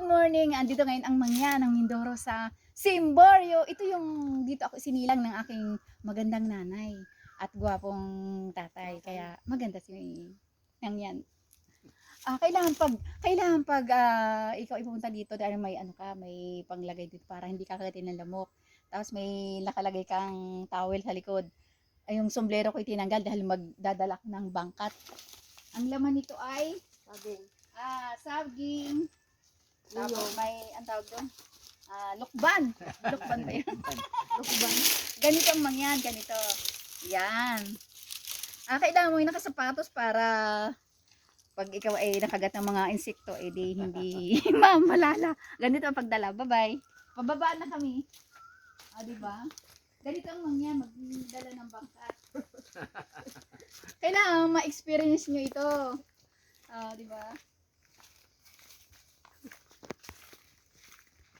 morning! Andito ngayon ang mangyan ng Mindoro sa Simborio. Ito yung dito ako sinilang ng aking magandang nanay at gwapong tatay. Kaya maganda si mangyan. Kailangan pag ikaw ipupunta dito dahil may ano ka, may panglagay dito para hindi ka kagatin ng lamok. Tapos may nakalagay kang towel sa likod. Ay, yung sombrero ko itinanggal dahil magdadala ko ng bangkat. Ang laman nito ay saging. Tapos may, ang tawag doon? Lukban. Lukban ba yun? Lukban. Ganito ang mangyan, ganito. Yan. Kailangan mo yung nakasapatos para pag ikaw ay nakagat ng mga insekto, di hindi mamalala. Ganito ang pagdala. Bye-bye. Pababa na kami. Diba? Ganito ang mangyan, magdala ng bangkat. Kailangan ma-experience nyo ito. Diba?